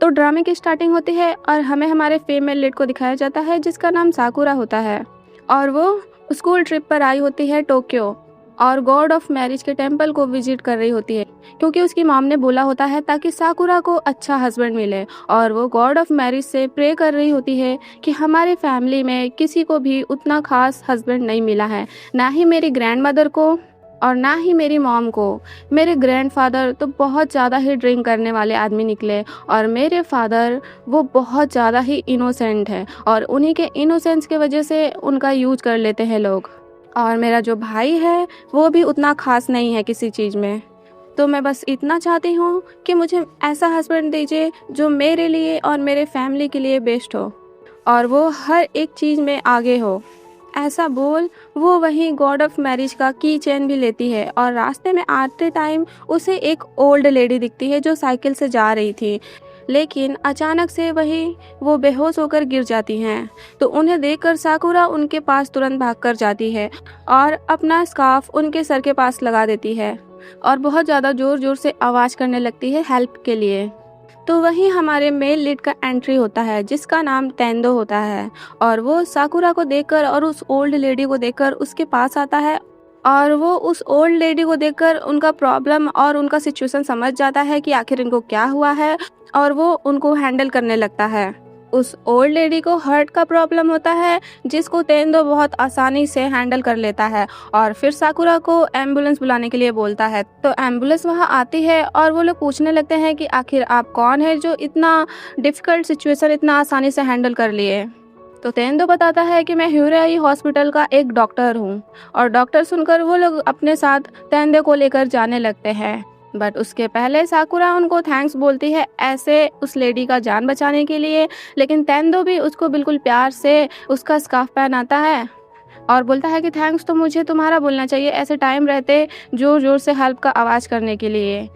तो ड्रामे की स्टार्टिंग होती है और हमें हमारे फीमेल लीड को दिखाया जाता है जिसका नाम साकुरा होता है और वो स्कूल ट्रिप पर आई होती है टोक्यो और गॉड ऑफ मैरिज के टेम्पल को विजिट कर रही होती है क्योंकि उसकी मॉम ने बोला होता है ताकि साकुरा को अच्छा हस्बैंड मिले और वो गॉड ऑफ मैरिज से प्रे कर रही होती है कि हमारे फैमिली में किसी को भी उतना खास हस्बैंड नहीं मिला है, ना ही मेरी ग्रैंड मदर को और ना ही मेरी मॉम को। मेरे ग्रैंडफादर तो बहुत ज़्यादा ही ड्रिंक करने वाले आदमी निकले और मेरे फादर वो बहुत ज़्यादा ही इनोसेंट है और उन्हीं के इनोसेंस की वजह से उनका यूज कर लेते हैं लोग। और मेरा जो भाई है वो भी उतना खास नहीं है किसी चीज़ में। तो मैं बस इतना चाहती हूँ कि मुझे ऐसा हस्बैंड दीजिए जो मेरे लिए और मेरे फैमिली के लिए बेस्ट हो और वो हर एक चीज़ में आगे हो। ऐसा बोल वो वहीं गॉड ऑफ मैरिज का की चेन भी लेती है और रास्ते में आते टाइम उसे एक ओल्ड लेडी दिखती है जो साइकिल से जा रही थी, लेकिन अचानक से वही वो बेहोश होकर गिर जाती हैं। तो उन्हें देखकर साकुरा उनके पास तुरंत भागकर जाती है और अपना स्कार्फ उनके सर के पास लगा देती है और बहुत ज़्यादा ज़ोर ज़ोर से आवाज़ करने लगती है हेल्प के लिए। तो वहीं हमारे मेल लीड का एंट्री होता है जिसका नाम तेंदो होता है और वो साकुरा को देखकर और उस ओल्ड लेडी को देखकर उसके पास आता है और वो उस ओल्ड लेडी को देखकर उनका प्रॉब्लम और उनका सिचुएशन समझ जाता है कि आखिर इनको क्या हुआ है और वो उनको हैंडल करने लगता है। उस ओल्ड लेडी को हार्ट का प्रॉब्लम होता है जिसको तेंदो बहुत आसानी से हैंडल कर लेता है और फिर साकुरा को एम्बुलेंस बुलाने के लिए बोलता है। तो एम्बुलेंस वहां आती है और वो लोग पूछने लगते हैं कि आखिर आप कौन है जो इतना डिफ़िकल्ट सिचुएशन इतना आसानी से हैंडल कर लिए। तो तेंदो बताता है कि मैं ह्यूराई हॉस्पिटल का एक डॉक्टर हूँ और डॉक्टर सुनकर वो लोग अपने साथ तेंदो को लेकर जाने लगते हैं। बट उसके पहले साकुरा उनको थैंक्स बोलती है ऐसे उस लेडी का जान बचाने के लिए, लेकिन तेंदो भी उसको बिल्कुल प्यार से उसका स्कार्फ पहनाता है और बोलता है कि थैंक्स तो मुझे तुम्हारा बोलना चाहिए ऐसे टाइम रहते जोर जोर से हेल्प का आवाज़ करने के लिए,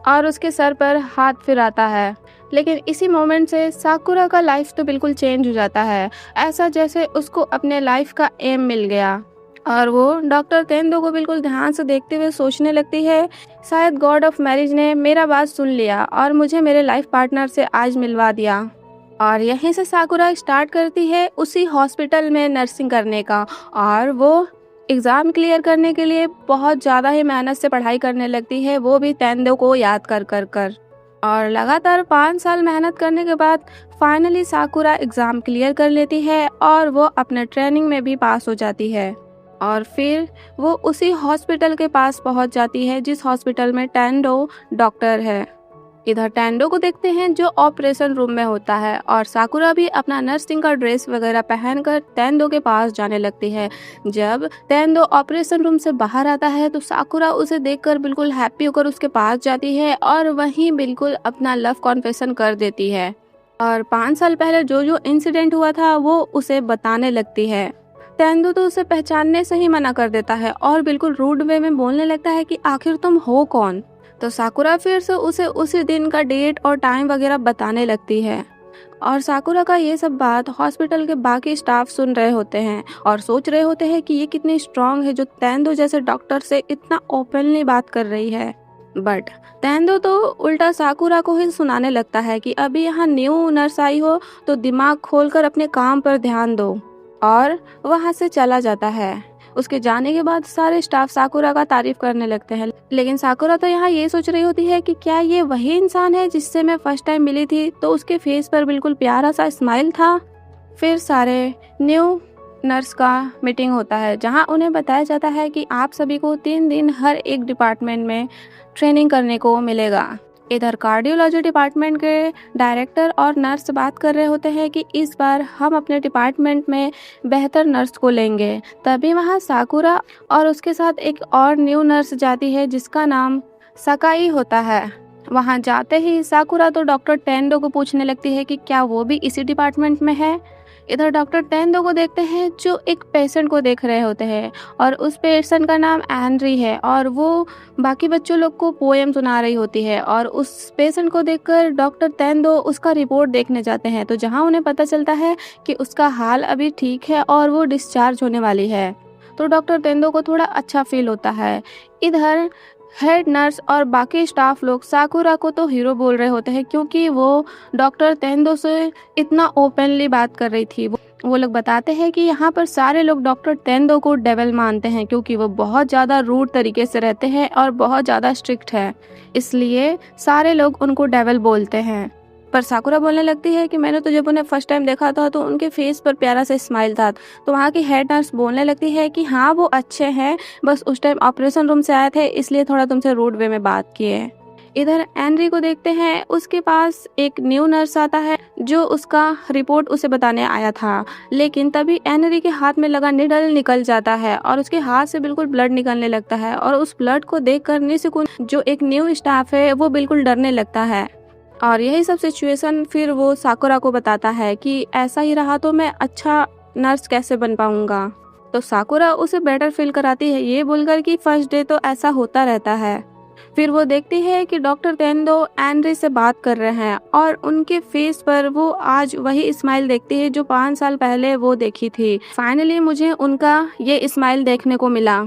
और उसके सर पर हाथ फिराता है। लेकिन इसी मोमेंट से साकुरा का लाइफ तो बिल्कुल चेंज हो जाता है, ऐसा जैसे उसको अपने लाइफ का एम मिल गया और वो डॉक्टर तेंदो को बिल्कुल ध्यान से देखते हुए सोचने लगती है शायद गॉड ऑफ मैरिज ने मेरा बात सुन लिया और मुझे मेरे लाइफ पार्टनर से आज मिलवा दिया। और यहीं से साकुरा स्टार्ट करती है उसी हॉस्पिटल में नर्सिंग करने का और वो एग्ज़ाम क्लियर करने के लिए बहुत ज़्यादा ही मेहनत से पढ़ाई करने लगती है, वो भी तेंदो को याद कर कर कर। और लगातार 5 साल मेहनत करने के बाद फाइनली साकुरा एग्ज़ाम क्लियर कर लेती है और वो अपने ट्रेनिंग में भी पास हो जाती है और फिर वो उसी हॉस्पिटल के पास पहुंच जाती है जिस हॉस्पिटल में तेंदो डॉक्टर है। इधर तेंदो को देखते हैं जो ऑपरेशन रूम में होता है और साकुरा भी अपना नर्सिंग का ड्रेस वगैरह पहनकर तेंदो के पास जाने लगती है। जब तेंदो ऑपरेशन रूम से बाहर आता है तो साकुरा उसे देखकर बिल्कुल हैप्पी होकर उसके पास जाती है और वहीं बिल्कुल अपना लव कॉन्फेशन कर देती है और 5 साल पहले जो जो इंसिडेंट हुआ था वो उसे बताने लगती है। तेंदो तो उसे पहचानने से ही मना कर देता है और बिल्कुल रूड वे में बोलने लगता है कि आखिर तुम हो कौन। तो साकुरा फिर से उसे उसी दिन का डेट और टाइम वगैरह बताने लगती है और साकुरा का ये सब बात हॉस्पिटल के बाकी स्टाफ सुन रहे होते हैं और सोच रहे होते हैं कि ये कितनी स्ट्रांग है जो तेंदो जैसे डॉक्टर से इतना ओपनली बात कर रही है। बट तेंदो तो उल्टा साकुरा को ही सुनाने लगता है कि अभी यहाँ न्यू नर्स आई हो तो दिमाग खोलकर अपने काम पर ध्यान दो, और वहाँ से चला जाता है। उसके जाने के बाद सारे स्टाफ साकुरा का तारीफ करने लगते हैं, लेकिन साकुरा तो यहाँ ये सोच रही होती है कि क्या ये वही इंसान है जिससे मैं फर्स्ट टाइम मिली थी, तो उसके फेस पर बिल्कुल प्यारा सा स्माइल था। फिर सारे न्यू नर्स का मीटिंग होता है जहाँ उन्हें बताया जाता है कि आप सभी को 3 दिन हर एक डिपार्टमेंट में ट्रेनिंग करने को मिलेगा। इधर कार्डियोलॉजी डिपार्टमेंट के डायरेक्टर और नर्स बात कर रहे होते हैं कि इस बार हम अपने डिपार्टमेंट में बेहतर नर्स को लेंगे। तभी वहाँ साकुरा और उसके साथ एक और न्यू नर्स जाती है जिसका नाम सकाई होता है। वहाँ जाते ही साकुरा तो डॉक्टर तेंदो को पूछने लगती है कि क्या वो भी इसी डिपार्टमेंट में है। इधर डॉक्टर तेंदो को देखते हैं जो एक पेशेंट को देख रहे होते हैं और उस पेशेंट का नाम एनरी है और वो बाकी बच्चों लोग को पोएम सुना रही होती है और उस पेशेंट को देखकर डॉक्टर तेंदो उसका रिपोर्ट देखने जाते हैं, तो जहां उन्हें पता चलता है कि उसका हाल अभी ठीक है और वो डिस्चार्ज होने वाली है, तो डॉक्टर तेंदो को थोड़ा अच्छा फील होता है। इधर हेड नर्स और बाकी स्टाफ लोग साकुरा को तो हीरो बोल रहे होते हैं क्योंकि वो डॉक्टर तेंदो से इतना ओपनली बात कर रही थी। वो लोग बताते हैं कि यहाँ पर सारे लोग डॉक्टर तेंदो को डेविल मानते हैं क्योंकि वो बहुत ज़्यादा रूड तरीके से रहते हैं और बहुत ज़्यादा स्ट्रिक्ट है, इसलिए सारे लोग उनको डेविल बोलते हैं। पर साकुरा बोलने लगती है कि मैंने तो जब उन्हें फर्स्ट टाइम देखा था तो उनके फेस पर प्यारा सा स्माइल था। तो वहाँ की हेड नर्स बोलने लगती है कि हाँ वो अच्छे हैं, बस उस टाइम ऑपरेशन रूम से आए थे इसलिए थोड़ा तुमसे रूड वे में बात किए। इधर एनरी को देखते हैं, उसके पास एक न्यू नर्स आता है जो उसका रिपोर्ट उसे बताने आया था, लेकिन तभी एनरी के हाथ में लगा निडल निकल जाता है और उसके हाथ से बिल्कुल ब्लड निकलने लगता है और उस ब्लड को देखकर निशुकुन जो एक न्यू स्टाफ है वो बिल्कुल डरने लगता है। और यही सब सिचुएशन फिर वो साकुरा को बताता है कि ऐसा ही रहा तो मैं अच्छा नर्स कैसे बन पाऊंगा। तो साकुरा उसे बेटर फील कराती है ये बोलकर कि फर्स्ट डे तो ऐसा होता रहता है। फिर वो देखती है कि डॉक्टर तेंदो एनरी से बात कर रहे हैं और उनके फेस पर वो आज वही स्माइल देखती है जो 5 साल पहले वो देखी थी। फाइनली मुझे उनका ये स्माइल देखने को मिला।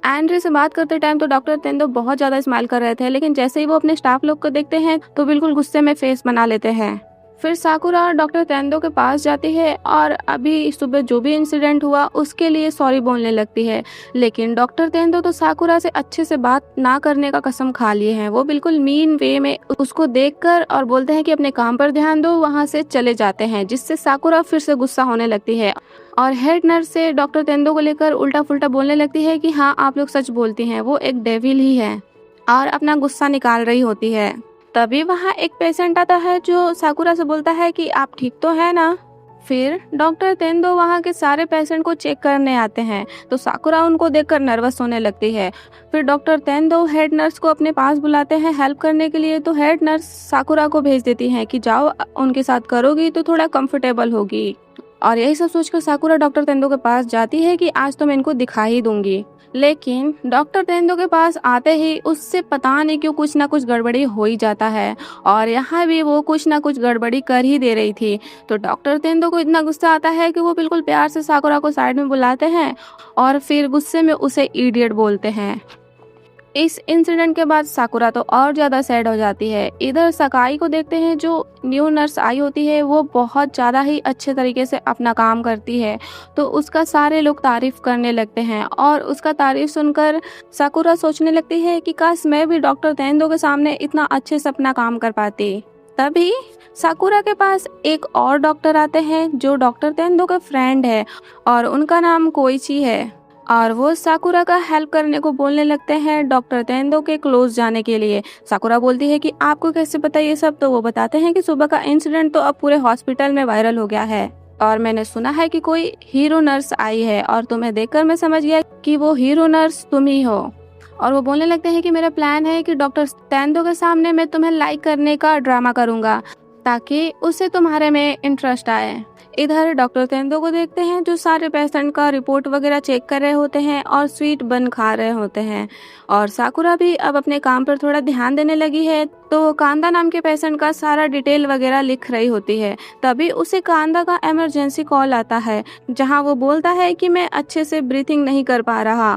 एंड्रे से बात करते टाइम तो डॉक्टर तेंदो बहुत ज़्यादा स्माइल कर रहे थे, लेकिन जैसे ही वो अपने स्टाफ लोग को देखते हैं तो बिल्कुल गुस्से में फेस बना लेते हैं। फिर साकुरा डॉक्टर तेंदो के पास जाती है और अभी सुबह जो भी इंसिडेंट हुआ उसके लिए सॉरी बोलने लगती है, लेकिन डॉक्टर तेंदो तो साकुरा से अच्छे से बात ना करने का कसम खा लिए हैं। वो बिल्कुल मीन वे में उसको देखकर और बोलते हैं कि अपने काम पर ध्यान दो, वहाँ से चले जाते हैं, जिससे साकुरा फिर से गुस्सा होने लगती है और हेड नर्स से डॉक्टर तेंदो को लेकर उल्टा फुल्टा बोलने लगती है कि हाँ आप लोग सच बोलती हैं, वो एक डेविल ही है, और अपना गुस्सा निकाल रही होती है। तभी वहाँ एक पेशेंट आता है जो साकुरा से बोलता है कि आप ठीक तो है ना। फिर डॉक्टर तेंदो वहाँ के सारे पेशेंट को चेक करने आते हैं तो साकुरा उनको देखकर नर्वस होने लगती है। फिर डॉक्टर तेंदो हेड नर्स को अपने पास बुलाते हैं हेल्प करने के लिए, तो हेड नर्स साकुरा को भेज देती हैं कि जाओ उनके साथ करोगी तो थोड़ा कंफर्टेबल होगी। और यही सब सोचकर साकुरा डॉक्टर तेंदो के पास जाती है कि आज तो मैं इनको दिखा ही दूंगी, लेकिन डॉक्टर तेंदो के पास आते ही उससे पता नहीं क्यों कुछ ना कुछ गड़बड़ी हो ही जाता है और यहाँ भी वो कुछ ना कुछ गड़बड़ी कर ही दे रही थी। तो डॉक्टर तेंदो को इतना गुस्सा आता है कि वो बिल्कुल प्यार से साकुरा को साइड में बुलाते हैं और फिर गुस्से में उसे इडियट बोलते हैं। इस इंसिडेंट के बाद साकुरा तो और ज़्यादा सैड हो जाती है। इधर सकाई को देखते हैं जो न्यू नर्स आई होती है, वो बहुत ज़्यादा ही अच्छे तरीके से अपना काम करती है, तो उसका सारे लोग तारीफ करने लगते हैं और उसका तारीफ सुनकर साकुरा सोचने लगती है कि काश मैं भी डॉक्टर तेंदो के सामने इतना अच्छे से अपना काम कर पाती। तभी साकुरा के पास एक और डॉक्टर आते हैं जो डॉक्टर तेंदो का फ्रेंड है और उनका नाम कोइची है, और वो साकुरा का हेल्प करने को बोलने लगते हैं डॉक्टर तेंदो के क्लोज जाने के लिए। साकुरा बोलती है कि आपको कैसे पता ये सब, तो वो बताते हैं कि सुबह का इंसिडेंट तो अब पूरे हॉस्पिटल में वायरल हो गया है और मैंने सुना है कि कोई हीरो नर्स आई है और तुम्हें देखकर मैं समझ गया कि वो हीरो नर्स तुम ही हो। और वो बोलने लगते हैं कि मेरा प्लान है कि डॉक्टर तेंदो के सामने मैं तुम्हें लाइक करने का ड्रामा करूंगा ताकि उससे तुम्हारे में इंटरेस्ट आए। इधर डॉक्टर तेंदो को देखते हैं जो सारे पेशेंट का रिपोर्ट वगैरह चेक कर रहे होते हैं और स्वीट बन खा रहे होते हैं, और साकुरा भी अब अपने काम पर थोड़ा ध्यान देने लगी है, तो कांदा नाम के पेशेंट का सारा डिटेल वगैरह लिख रही होती है। तभी उसे कांदा का इमरजेंसी कॉल आता है जहां वो बोलता है कि मैं अच्छे से ब्रीथिंग नहीं कर पा रहा।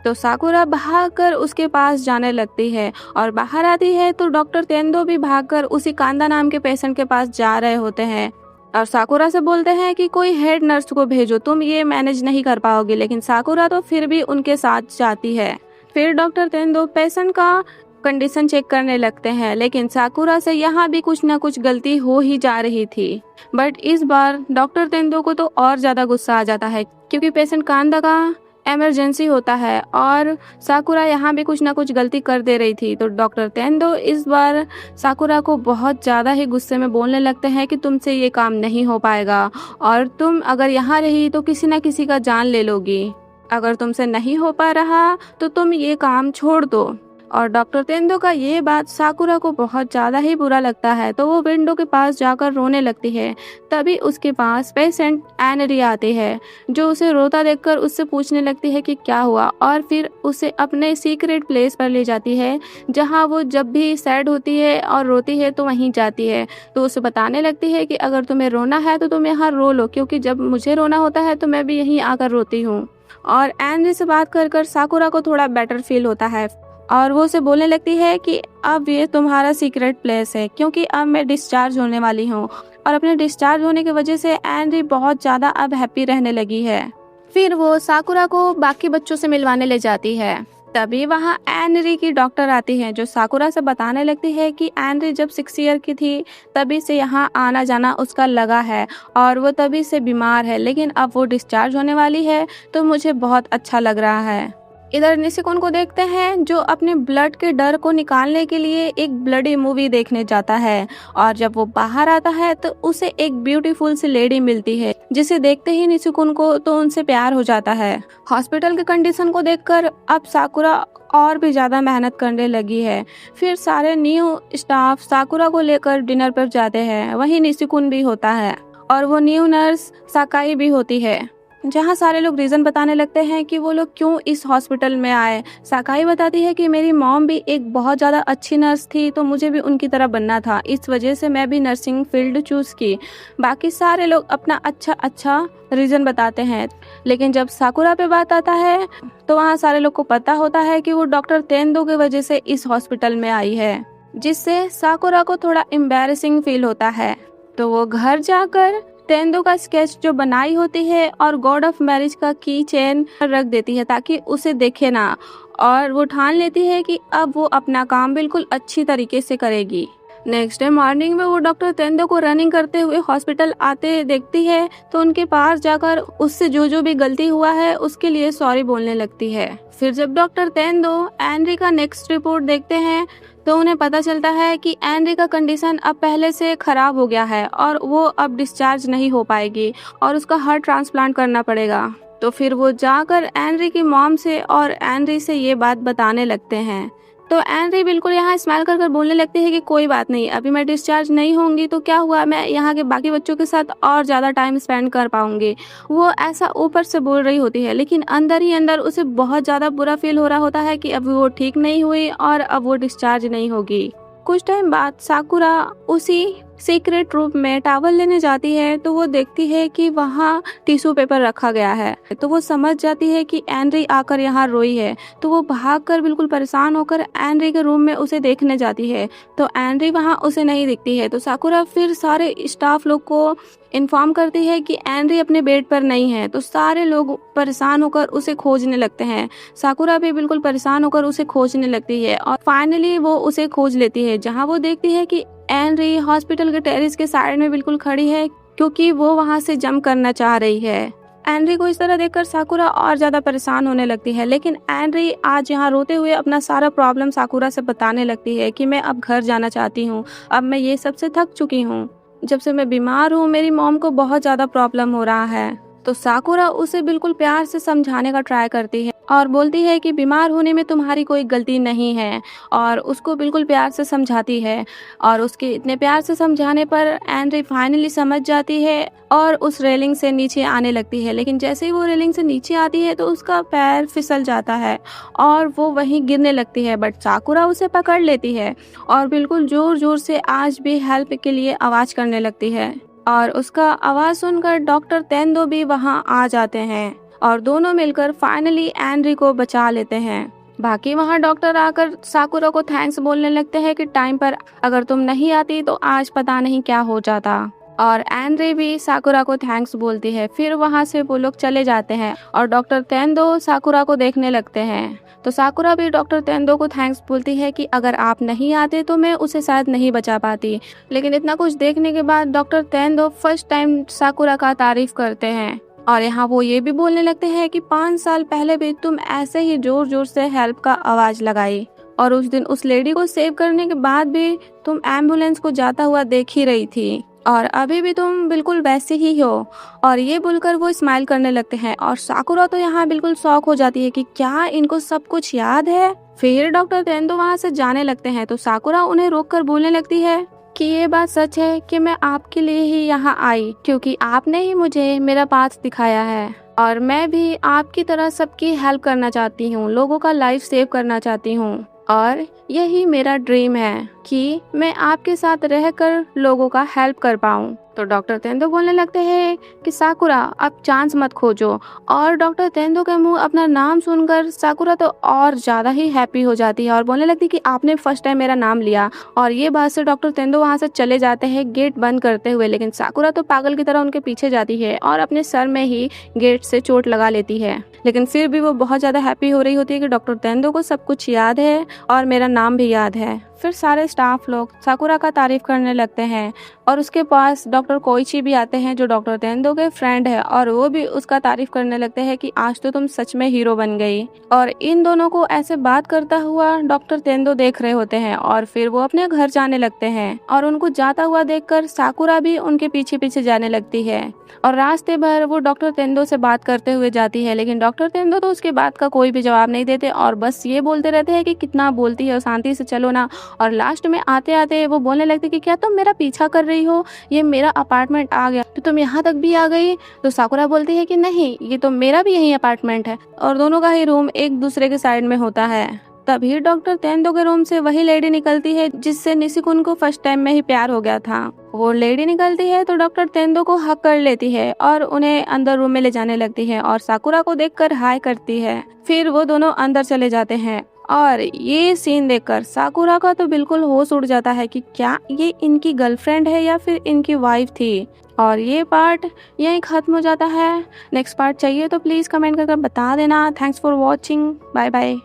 तो साकुरा भागकर उसके पास जाने लगती है और बाहर आती है तो डॉक्टर तेंदो भी भागकर उसी कांदा नाम के पेशेंट के पास जा रहे होते हैं और साकुरा से बोलते हैं कि कोई हेड नर्स को भेजो, तुम ये मैनेज नहीं कर पाओगे, लेकिन साकुरा तो फिर भी उनके साथ जाती है। फिर डॉक्टर तेंदो पेशेंट का कंडीशन चेक करने लगते हैं, लेकिन साकुरा से यहाँ भी कुछ ना कुछ गलती हो ही जा रही थी। बट इस बार डॉक्टर तेंदो को तो और ज्यादा गुस्सा आ जाता है क्योंकि पेशेंट कांदा का इमरजेंसी होता है और साकुरा यहाँ भी कुछ ना कुछ गलती कर दे रही थी। तो डॉक्टर तेंदो इस बार साकुरा को बहुत ज़्यादा ही गुस्से में बोलने लगते हैं कि तुमसे ये काम नहीं हो पाएगा और तुम अगर यहाँ रही तो किसी ना किसी का जान ले लोगी। अगर तुमसे नहीं हो पा रहा तो तुम ये काम छोड़ दो। और डॉक्टर तेंदो का ये बात साकुरा को बहुत ज़्यादा ही बुरा लगता है, तो वो विंडो के पास जाकर रोने लगती है। तभी उसके पास पेशेंट एनरी आती है जो उसे रोता देखकर उससे पूछने लगती है कि क्या हुआ, और फिर उसे अपने सीक्रेट प्लेस पर ले जाती है जहां वो जब भी सैड होती है और रोती है तो वहीं जाती है। तो उसे बताने लगती है कि अगर तुम्हें रोना है तो तुम यहाँ रो लो, क्योंकि जब मुझे रोना होता है तो मैं भी यहीं आकर रोती हूँ। और एनरी से बात कर साकुरा को थोड़ा बेटर फील होता है। और वो उसे बोलने लगती है कि अब ये तुम्हारा सीक्रेट प्लेस है, क्योंकि अब मैं डिस्चार्ज होने वाली हूँ। और अपने डिस्चार्ज होने की वजह से एनरी बहुत ज़्यादा अब हैप्पी रहने लगी है। फिर वो साकुरा को बाकी बच्चों से मिलवाने ले जाती है। तभी वहाँ एनरी की डॉक्टर आती है, जो साकुरा से बताने लगती है कि एनरी जब 6 ईयर की थी तभी से यहाँ आना जाना उसका लगा है और वो तभी से बीमार है, लेकिन अब वो डिस्चार्ज होने वाली है तो मुझे बहुत अच्छा लग रहा है। इधर निशिकुन को देखते हैं, जो अपने ब्लड के डर को निकालने के लिए एक ब्लडी मूवी देखने जाता है। और जब वो बाहर आता है तो उसे एक ब्यूटीफुल सी लेडी मिलती है, जिसे देखते ही निशिकुन को तो उनसे प्यार हो जाता है। हॉस्पिटल की कंडीशन को देखकर अब साकुरा और भी ज्यादा मेहनत करने लगी है। फिर सारे न्यू स्टाफ साकुरा को लेकर डिनर पर जाते हैं। वहीं निशिकुन भी होता है और वो न्यू नर्स साकाई भी होती है, जहाँ सारे लोग रीज़न बताने लगते हैं कि वो लोग क्यों इस हॉस्पिटल में आए। साकाई बताती है कि मेरी मॉम भी एक बहुत ज़्यादा अच्छी नर्स थी, तो मुझे भी उनकी तरह बनना था, इस वजह से मैं भी नर्सिंग फील्ड चूज़ की। बाकी सारे लोग अपना अच्छा रीज़न बताते हैं, लेकिन जब साकुरा पे बात आता है तो वहाँ सारे लोग को पता होता है कि वो डॉक्टर तेंदो की वजह से इस हॉस्पिटल में आई है, जिससे साकुरा को थोड़ा एम्बैरेसिंग फील होता है। तो वो घर जाकर तेंदो का स्केच जो बनाई होती है और गॉड ऑफ मैरिज का की चेन रख देती है ताकि उसे देखे ना, और वो ठान लेती है कि अब वो अपना काम बिल्कुल अच्छी तरीके से करेगी। नेक्स्ट डे मॉर्निंग में वो डॉक्टर तेंदो को रनिंग करते हुए हॉस्पिटल आते देखती है, तो उनके पास जाकर उससे जो भी गलती हुआ है उसके लिए सॉरी बोलने लगती है। फिर जब डॉक्टर तेंदो एनरी का नेक्स्ट रिपोर्ट देखते हैं तो उन्हें पता चलता है कि एनरी का कंडीशन अब पहले से खराब हो गया है और वो अब डिस्चार्ज नहीं हो पाएगी और उसका हार्ट ट्रांसप्लांट करना पड़ेगा। तो फिर वो जाकर एनरी की मॉम से और एनरी से ये बात बताने लगते हैं। तो एनरी बिल्कुल यहाँ स्माइल कर बोलने लगती है कि कोई बात नहीं, अभी मैं डिस्चार्ज नहीं होंगी तो क्या हुआ, मैं यहाँ के बाकी बच्चों के साथ और ज़्यादा टाइम स्पेंड कर पाऊंगी। वो ऐसा ऊपर से बोल रही होती है, लेकिन अंदर ही अंदर उसे बहुत ज़्यादा बुरा फील हो रहा होता है कि अभी वो ठीक नहीं हुई और अब वो डिस्चार्ज नहीं होगी। कुछ टाइम बाद साकुरा उसी सीक्रेट रूम में टॉवल लेने जाती है, तो वो देखती है कि वहाँ टिश्यू पेपर रखा गया है। तो वो समझ जाती है कि एनरी आकर यहाँ रोई है, तो वो भागकर बिल्कुल परेशान होकर एनरी के रूम में उसे देखने जाती है, तो एनरी वहाँ उसे नहीं दिखती है। तो साकुरा फिर सारे स्टाफ लोग को इन्फॉर्म करती है कि एनरी अपने बेड पर नहीं है। तो सारे लोग परेशान होकर उसे खोजने लगते हैं। साकुरा भी बिल्कुल परेशान होकर उसे खोजने लगती है और फाइनली वो उसे खोज लेती है, जहाँ वो देखती है कि एनरी हॉस्पिटल के टेरेस के साइड में बिल्कुल खड़ी है, क्योंकि वो वहां से जंप करना चाह रही है। एनरी को इस तरह देखकर साकुरा और ज्यादा परेशान होने लगती है, लेकिन एनरी आज यहाँ रोते हुए अपना सारा प्रॉब्लम साकुरा से बताने लगती है कि मैं अब घर जाना चाहती हूँ, अब मैं ये सबसे थक चुकी हूँ, जब से मैं बीमार हूँ मेरी मॉम को बहुत ज्यादा प्रॉब्लम हो रहा है। तो साकुरा उसे बिल्कुल प्यार से समझाने का ट्राई करती है और बोलती है कि बीमार होने में तुम्हारी कोई गलती नहीं है, और उसको बिल्कुल प्यार से समझाती है। और उसके इतने प्यार से समझाने पर एनरी फाइनली समझ जाती है और उस रेलिंग से नीचे आने लगती है। लेकिन जैसे ही वो रेलिंग से नीचे आती है तो उसका पैर फिसल जाता है और वो वहीं गिरने लगती है, बट साकुरा उसे पकड़ लेती है और बिल्कुल जोर जोर से आज भी हेल्प के लिए आवाज करने लगती है। और उसका आवाज सुनकर डॉक्टर तेंदो भी वहां आ जाते हैं और दोनों मिलकर फाइनली एनरी को बचा लेते हैं। बाकी वहां डॉक्टर आकर साकुरा को थैंक्स बोलने लगते हैं कि टाइम पर अगर तुम नहीं आती तो आज पता नहीं क्या हो जाता। और एनरी भी साकुरा को थैंक्स बोलती है। फिर वहां से वो लोग चले जाते हैं और डॉक्टर तेंदो साकुरा को देखने लगते हैं। तो साकुरा भी डॉक्टर तेंदो को थैंक्स बोलती है कि अगर आप नहीं आते तो मैं उसे शायद नहीं बचा पाती। लेकिन इतना कुछ देखने के बाद डॉक्टर तेंदो फर्स्ट टाइम साकुरा का तारीफ करते हैं और यहाँ वो ये भी बोलने लगते हैं कि 5 साल पहले भी तुम ऐसे ही जोर जोर से हेल्प का आवाज लगाई और उस दिन उस लेडी को सेव करने के बाद भी तुम एम्बुलेंस को जाता हुआ देख ही रही थी और अभी भी तुम बिल्कुल वैसे ही हो। और ये बोलकर वो स्माइल करने लगते हैं और साकुरा तो यहाँ बिल्कुल शॉक हो जाती है कि क्या इनको सब कुछ याद है। फिर डॉक्टर तेंदो वहाँ से जाने लगते हैं तो साकुरा उन्हें रोककर बोलने लगती है कि ये बात सच है कि मैं आपके लिए ही यहाँ आई, क्योंकि आपने ही मुझे मेरा पाथ दिखाया है और मैं भी आपकी तरह सबकी हेल्प करना चाहती हूँ, लोगों का लाइफ सेव करना चाहती हूँ और यही मेरा ड्रीम है। कि मैं आपके साथ रहकर लोगों का हेल्प कर पाऊँ। तो डॉक्टर तेंदो बोलने लगते हैं कि साकुरा अब चांस मत खोजो। और डॉक्टर तेंदो के मुंह अपना नाम सुनकर साकुरा तो और ज़्यादा ही हैप्पी हो जाती है और बोलने लगती है कि आपने फर्स्ट टाइम मेरा नाम लिया। और ये बात से डॉक्टर तेंदो वहाँ से चले जाते हैं गेट बंद करते हुए, लेकिन साकुरा तो पागल की तरह उनके पीछे जाती है और अपने सर में ही गेट से चोट लगा लेती है। लेकिन फिर भी वो बहुत ज़्यादा हैप्पी हो रही होती है कि डॉक्टर तेंदो को सब कुछ याद है और मेरा नाम भी याद है। फिर सारे स्टाफ लोग साकुरा का तारीफ करने लगते हैं और उसके पास डॉक्टर कोइची भी आते हैं जो डॉक्टर तेंदो के फ्रेंड है और वो भी उसका तारीफ करने लगते हैं कि आज तो तुम सच में हीरो बन गई। और इन दोनों को ऐसे बात करता हुआ डॉक्टर तेंदो देख रहे होते हैं और फिर वो अपने घर जाने लगते हैं और उनको जाता हुआ देखकर साकुरा भी उनके पीछे पीछे जाने लगती है। और रास्ते भर वो डॉक्टर तेंदो से बात करते हुए जाती है, लेकिन डॉक्टर तेंदो तो उसके बात का कोई भी जवाब नहीं देते और बस ये बोलते रहते हैं कि कितना बोलती है और शांति से चलो ना। और लास्ट में आते आते वो बोलने लगते कि क्या तुम मेरा पीछा कर रही हो, ये मेरा अपार्टमेंट आ गया तो तुम यहाँ तक भी आ गई। तो साकुरा बोलती है कि नहीं, ये तो मेरा भी यही अपार्टमेंट है और दोनों का ही रूम एक दूसरे के साइड में होता है। तभी डॉक्टर तेंदो के रूम से वही लेडी निकलती है जिससे निशिकुन को फर्स्ट टाइम में ही प्यार हो गया था। वो लेडी निकलती है तो डॉक्टर तेंदो को हक कर लेती है और उन्हें अंदर रूम में ले जाने लगती है और साकुरा को देखकर हाय करती है। फिर वो दोनों अंदर चले जाते हैं और ये सीन देखकर साकुरा का तो बिल्कुल होश उड़ जाता है कि क्या ये इनकी गर्लफ्रेंड है या फिर इनकी वाइफ थी। और ये पार्ट यहीं खत्म हो जाता है। नेक्स्ट पार्ट चाहिए तो प्लीज़ कमेंट करके बता देना। Thanks for watching. Bye bye.